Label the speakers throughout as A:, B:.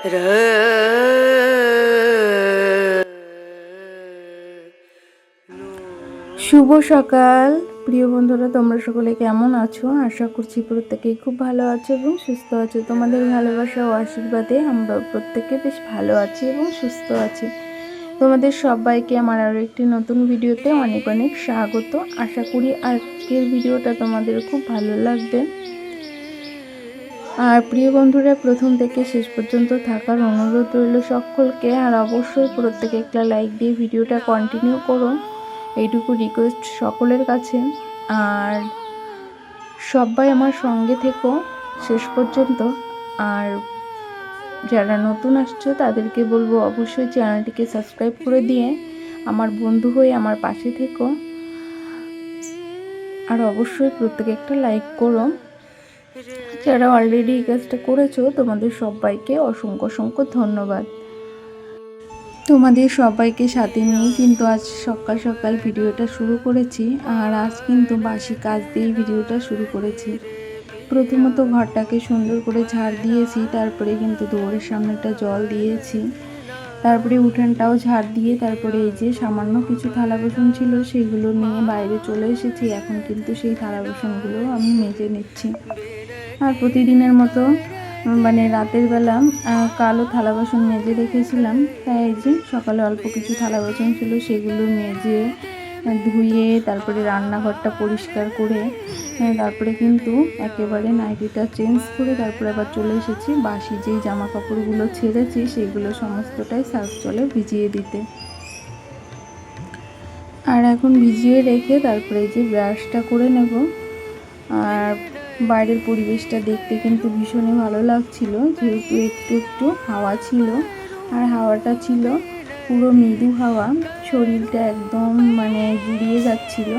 A: শুভ সকাল প্রিয় বন্ধুরা, তোমরা সকলে কেমন আছো? আশা করছি প্রত্যেকেই খুব ভালো আছো এবং সুস্থ আছো। তোমাদের ভালোবাসা ও আশীর্বাদে আমরা প্রত্যেকে বেশ ভালো আছি এবং সুস্থ আছি। তোমাদের সবাইকে আমার আরও একটি নতুন ভিডিওতে অনেক অনেক স্বাগত। আশা করি আজকের ভিডিওটা তোমাদের খুব ভালো লাগবে। আর প্রিয় বন্ধুরা, প্রথম থেকে শেষ পর্যন্ত থাকার অনুরোধ রইল সকলকে। আর অবশ্যই প্রত্যেকে একটা লাইক দিয়ে ভিডিওটা কন্টিনিউ করো, এইটুকু রিকোয়েস্ট সকলের কাছে। আর সবাই আমার সঙ্গে থেকো শেষ পর্যন্ত। আর যারা নতুন আসছো তাদেরকে বলবো অবশ্যই চ্যানেলটিকে সাবস্ক্রাইব করে দিয়ে আমার বন্ধু হয়ে আমার পাশে থেকো। আর অবশ্যই প্রত্যেকে একটা লাইক করো। যারা অলরেডি এই কাজটা করেছো তোমাদের সবাইকে অসংখ্য অসংখ্য ধন্যবাদ। তোমাদের সবাইকে সাথে নিয়ে কিন্তু আজ সকাল সকাল ভিডিওটা শুরু করেছি। আর আজ কিন্তু বাসি কাজ দিয়ে ভিডিওটা শুরু করেছি। প্রথমত ঘরটাকে সুন্দর করে ঝাড় দিয়েছি, তারপরে কিন্তু দুয়ারের সামনেটা জল দিয়েছি, তারপরে উঠানটাও ঝাড় দিয়ে তারপরে এই যে সামান্য কিছু থালা বাসন ছিল সেগুলো নিয়ে বাইরে চলে এসেছি। এখন কিন্তু সেই থালা বাসনগুলো আমি মেজে নিচ্ছি। আর প্রতিদিনের মতো রাতের বেলা কালো থালা বাসন মেজে রেখেছিলাম, তাই এই যে সকালে অল্প কিছু থালা বাসন ছিল সেগুলো মেজে ধুয়ে তারপরে রান্নাঘরটা পরিষ্কার করে তারপরে কিন্তু একেবারে নাইটিটা চেঞ্জ করে তারপরে আবার চলে এসেছি বাসি যেই জামা কাপড়গুলো ছেড়েছি সেগুলো সমস্তটাই সার্ফ জলে ভিজিয়ে দিতে। আর এখন ভিজিয়ে রেখে তারপরে এই যে ব্রাশটা করে নেব। আর বাইরের পরিবেশটা দেখতে কিন্তু ভীষণই ভালো লাগছিল, যেহেতু একটু একটু হাওয়া ছিল। আর হাওয়াটা ছিল পুরো মৃদু হাওয়া, শরীরটা একদম জুড়িয়ে যাচ্ছিল,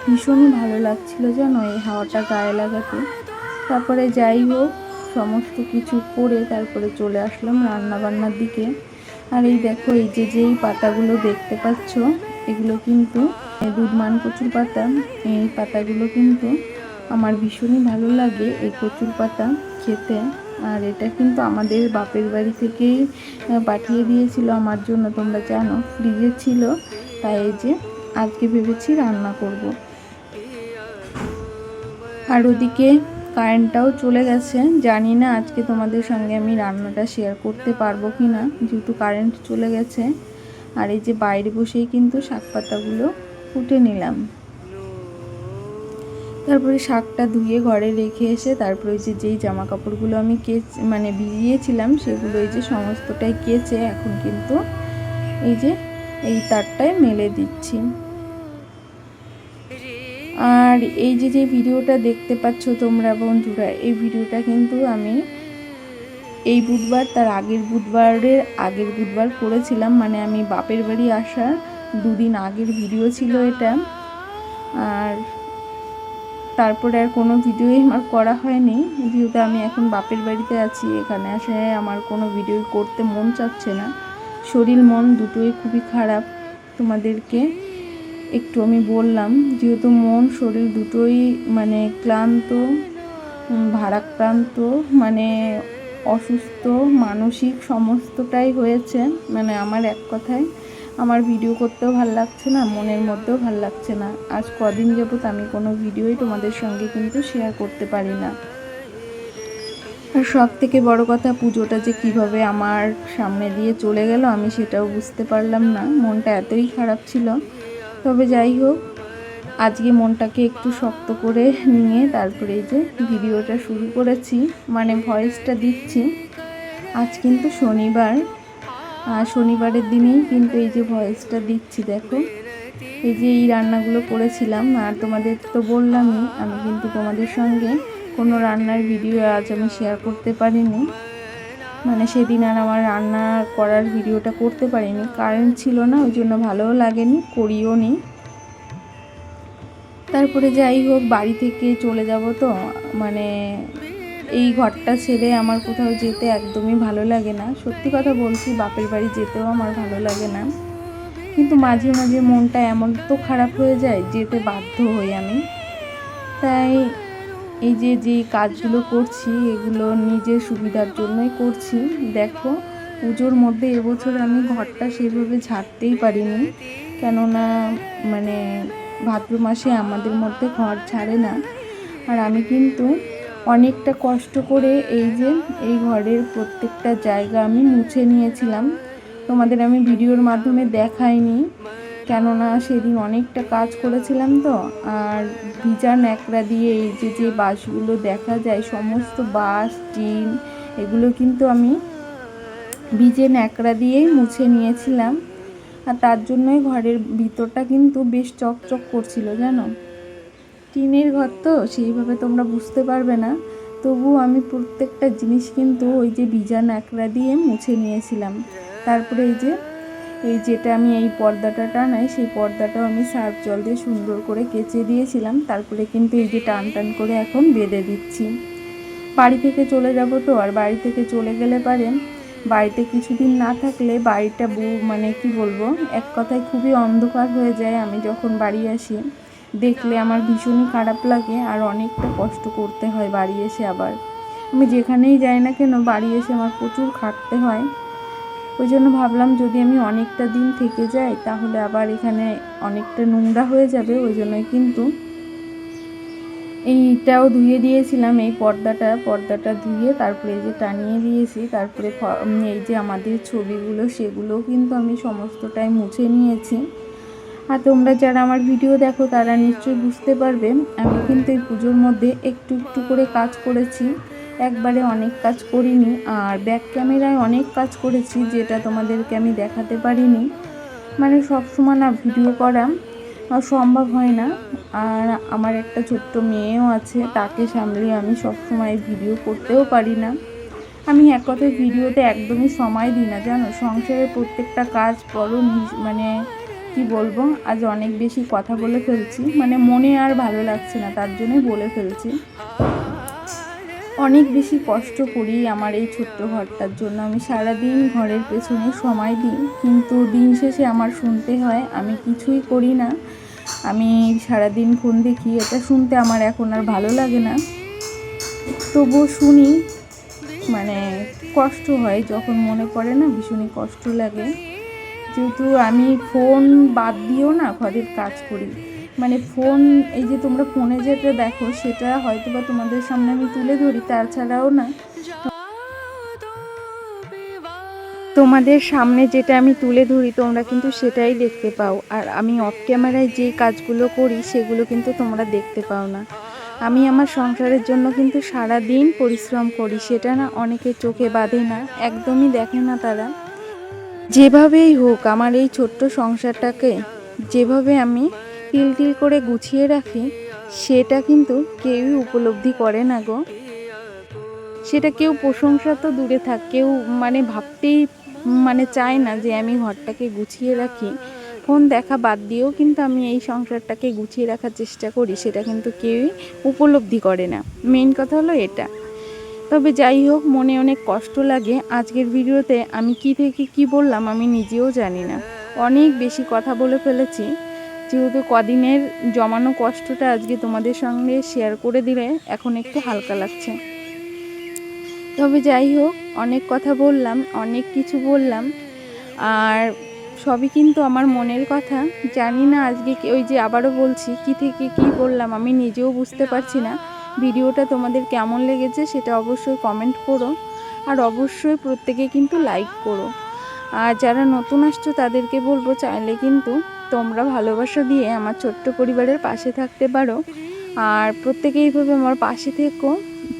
A: ভীষণই ভালো লাগছিল জানো এই হাওয়াটা গায়ে লাগাতে। তারপরে যাই হোক সমস্ত কিছু করে তারপরে চলে আসলাম রান্নাবান্নার দিকে। আর এই দেখো এই যেই পাতাগুলো দেখতে পাচ্ছ এগুলো কিন্তু দুধমান কচুর পাতা। এই পাতাগুলো কিন্তু আমার ভীষণই ভালো লাগে এই কচুর পাতা খেতে। আর এটা কিন্তু আমাদের বাপের বাড়ি থেকেই পাঠিয়ে দিয়েছিল আমার জন্য, তোমরা জানো ফ্রিজে ছিল, তাই এই যে আজকে ভেবেছি রান্না করব। আর ওদিকে কারেন্টটাও চলে গেছে, জানি না আজকে তোমাদের সঙ্গে আমি রান্নাটা শেয়ার করতে পারবো কি না, যেহেতু কারেন্ট চলে গেছে। আর এই যে বাইরে বসেই কিন্তু শাক পাতাগুলো কুটে নিলাম। তারপরে শাকটা ধুয়ে ঘরে রেখে এসে তারপরে ওই যেই জামা কাপড়গুলো আমি ভিজিয়েছিলাম সেগুলো এই যে সমস্তটাই কেচে এখন কিন্তু এই যে এই তারটায় মেলে দিচ্ছি। আর এই যে ভিডিওটা দেখতে পাচ্ছ তোমরা বন্ধুরা, এই ভিডিওটা কিন্তু আমি এই বুধবার তার আগের বুধবার করেছিলাম, আমি বাপের বাড়ি আসার দুদিন আগের ভিডিও ছিল এটা। আর তারপরে আর কোনো ভিডিওই আমার করা হয়নি, যেহেতু আমি এখন বাপের বাড়িতে আছি। এখানে আসে আমার কোনো ভিডিও করতে মন চাচ্ছে না, শরীর মন দুটোই খুবই খারাপ। তোমাদেরকে একটু আমি বললাম, যেহেতু মন শরীর দুটোই ক্লান্ত, ভারাক্রান্ত, অসুস্থ, মানসিক সমস্তটাই হয়েছে। আমার এক কথায় আমার ভিডিও করতেও ভাল লাগছে না, মনের মধ্যেও ভাল লাগছে না। আজ কদিন যাবত আমি কোনো ভিডিওই তোমাদের সঙ্গে কিন্তু শেয়ার করতে পারি না। আর সব থেকে বড় কথা, পুজোটা যে কিভাবে আমার সামনে দিয়ে চলে গেল আমি সেটাও বুঝতে পারলাম না, মনটা এতই খারাপ ছিল। তবে যাই হোক, আজকে মনটাকে একটু শক্ত করে নিয়ে তারপরে এই যে ভিডিওটা শুরু করেছি, ভয়েসটা দিচ্ছি। আজ কিন্তু শনিবার, শনিবারের দিনেই কিন্তু এই যে ভয়েসটা দিচ্ছি। দেখো এই যে এই রান্নাগুলো করেছিলাম। আর তোমাদের তো বললামই আমি কিন্তু তোমাদের সঙ্গে কোনো রান্নার ভিডিও আজ আমি শেয়ার করতে পারিনি, সেদিন আর আমার রান্না করার ভিডিওটা করতে পারিনি, কারেন্ট ছিল না, ওই জন্য ভালোও লাগেনি, করিও নি। তারপরে যাই হোক বাড়ি থেকে চলে যাব তো এই ঘরটা ছেড়ে আমার কোথাও যেতে একদমই ভালো লাগে না। সত্যি কথা বলছি, বাপের বাড়ি যেতেও আমার ভালো লাগে না, কিন্তু মাঝে মাঝে মনটা এমন তো খারাপ হয়ে যায়, যেতে বাধ্য হই আমি। তাই এই যে কাজগুলো করছি এগুলো নিজের সুবিধার জন্যই করছি। দেখো পুজোর মধ্যে এবছর আমি ঘরটা সেভাবে ঝাড়তেই পারিনি, কেননা মানে ভাদ্র মাসে আমাদের মধ্যে ঘর ঝাড়ে না। আর আমি কিন্তু অনেকটা কষ্ট করে এই ঘরের প্রত্যেকটা জায়গা আমি মুছে নিয়েছিলাম। তোমাদের আমি ভিডিওর মাধ্যমে দেখাইনি, কেননা সেদিন অনেকটা কাজ করেছিলাম তো। আর ভিজা ন্যাকড়া দিয়ে এই যে বাঁশগুলো দেখা যায়, সমস্ত বাঁশ টিন এগুলো কিন্তু আমি ভিজে ন্যাকড়া দিয়েই মুছে নিয়েছিলাম। আর তার জন্যই ঘরের ভিতরটা কিন্তু বেশ চকচক করছিল জানো। টিনের ঘর তো সেইভাবে তোমরা বুঝতে পারবে না, তবুও আমি প্রত্যেকটা জিনিস কিন্তু ওই যে ভিজা ন্যাকড়া দিয়ে মুছে নিয়েছিলাম। তারপরে যেটা আমি এই পর্দাটা টানাই, সেই পর্দাটাও আমি সার্ফ জল দিয়ে সুন্দর করে কেচে দিয়েছিলাম। তারপরে কিন্তু এই যে টান টান করে এখন বেঁধে দিচ্ছি। বাড়ি থেকে চলে যাব তো, আর বাড়ি থেকে চলে গেলে পারে বাড়িতে কিছুদিন না থাকলে বাড়িটা মানে কি বলবো, এক কথায় খুবই অন্ধকার হয়ে যায়। আমি যখন বাড়ি আসি দেখলে আমার ভীষণই খারাপ লাগে, আর অনেকটা কষ্ট করতে হয় বাড়ি এসে। আবার আমি যেখানেই যাই না কেন বাড়ি এসে আমার প্রচুর খাটতে হয়। ওই জন্য ভাবলাম যদি আমি অনেকটা দিন থেকে যাই তাহলে আবার এখানে অনেকটা নোংরা হয়ে যাবে। ওই জন্যই কিন্তু এইটাও ধুয়ে দিয়েছিলাম, এই পর্দাটা ধুয়ে তারপরে এই যে টানিয়ে দিয়েছি। তারপরে এই যে আমাদের ছবিগুলো সেগুলোও কিন্তু আমি সমস্তটাই মুছে নিয়েছি। আর তোমরা যারা আমার ভিডিও দেখো তারা নিশ্চয়ই বুঝতে পারবে আমি কিন্তু এই পুজোর মধ্যে একটু একটু করে কাজ করেছি, একবারে অনেক কাজ করিনি। আর ব্যাক ক্যামেরায় অনেক কাজ করেছি যেটা তোমাদেরকে আমি দেখাতে পারিনি, মানে সবসময় না ভিডিও করা সম্ভব হয় না। আর আমার একটা ছোট্ট মেয়েও আছে, তাকে সামলিয়ে আমি সবসময় ভিডিও করতেও পারি না। আমি এক কথায় ভিডিওতে একদমই সময় দিই না জানো। সংসারের প্রত্যেকটা কাজ বলো, মানে কি বলবো, আজ অনেক বেশি কথা বলে ফেলছি, মানে মনে আর ভালো লাগছে না, তার জন্যই বলে ফেলছি। অনেক বেশি কষ্ট করি আমার এই ছোট্ট ঘরটার জন্য। আমি সারাদিন ঘরের পেছনে সময় দিই, কিন্তু দিন শেষে আমার শুনতে হয় আমি কিছুই করি না, আমি সারাদিন ফোন দেখি। এটা শুনতে আমার এখন আর ভালো লাগে না, তবুও শুনি। মানে কষ্ট হয় যখন মনে পড়ে না, ভীষণই কষ্ট লাগে। যেহেতু আমি ফোন বাদ দিয়েও না ঘরের কাজ করি, মানে ফোন এই যে তোমরা ফোনে যেটা দেখো সেটা হয়তো বা তোমাদের সামনে আমি তুলে ধরি, তাছাড়াও না তোমাদের সামনে যেটা আমি তুলে ধরি তোমরা কিন্তু সেটাই দেখতে পাও। আর আমি অফ ক্যামেরায় যে কাজগুলো করি সেগুলো কিন্তু তোমরা দেখতে পাও না। আমি আমার সংসারের জন্য কিন্তু সারা দিন পরিশ্রম করি, সেটা না অনেকের চোখে বাঁধে না, একদমই দেখে না তারা। যেভাবেই হোক আমার এই ছোট্ট সংসারটাকে যেভাবে আমি তিল করে গুছিয়ে রাখি সেটা কিন্তু কেউই উপলব্ধি করে না গো। সেটা কেউ প্রশংসা তো দূরে থাক, কেউ মানে ভাবতেই মানে চায় না যে আমি ঘরটাকে গুছিয়ে রাখি। ফোন দেখা বাদ দিয়েও কিন্তু আমি এই সংসারটাকে গুছিয়ে রাখার চেষ্টা করি, সেটা কিন্তু কেউই উপলব্ধি করে না। মেন কথা হলো এটা। তবে যাই হোক, মনে অনেক কষ্ট লাগে। আজকের ভিডিওতে আমি কি থেকে কি বললাম আমি নিজেও জানি না, অনেক বেশি কথা বলে ফেলেছি। যেহেতু কদিনের জমানো কষ্টটা আজকে তোমাদের সঙ্গে শেয়ার করে দিলে এখন একটু হালকা লাগছে। তবে যাই হোক, অনেক কথা বললাম, অনেক কিছু বললাম, আর সবই কিন্তু আমার মনের কথা। জানি না আজকে ওই যে আবারও বলছি কি থেকে কি বললাম আমি নিজেও বুঝতে পারছি না। ভিডিওটা তোমাদের কেমন লেগেছে সেটা অবশ্যই কমেন্ট করো, আর অবশ্যই প্রত্যেকে কিন্তু লাইক করো। আর যারা নতুন আসছো তাদেরকে বলবো চাইলে কিন্তু তোমরা ভালোবাসা দিয়ে আমার ছোট্ট পরিবারের পাশে থাকতে পারো। আর প্রত্যেকে এইভাবে আমার পাশে থেকো,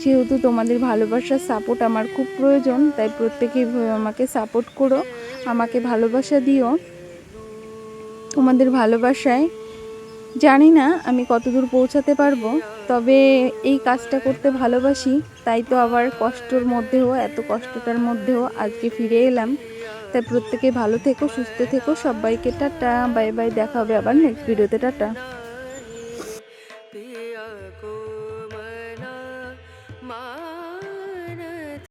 A: যেহেতু তোমাদের ভালোবাসার সাপোর্ট আমার খুব প্রয়োজন, তাই প্রত্যেকে এইভাবে আমাকে সাপোর্ট করো, আমাকে ভালোবাসা দিও। তোমাদের ভালোবাসায় জানি না আমি কতদূর পৌঁছাতে পারবো, তবে এই কাজটা করতে ভালোবাসি, তাই তো আবার কষ্টর মধ্যেও, এত কষ্টটার মধ্যেও আজকে ফিরে এলাম। তাই প্রত্যেকে ভালো থেকো, সুস্থ থেকো, সবাইকে টাটা বাই বাই, দেখা হবে আবার নেক্সট ভিডিওতে, টাটা।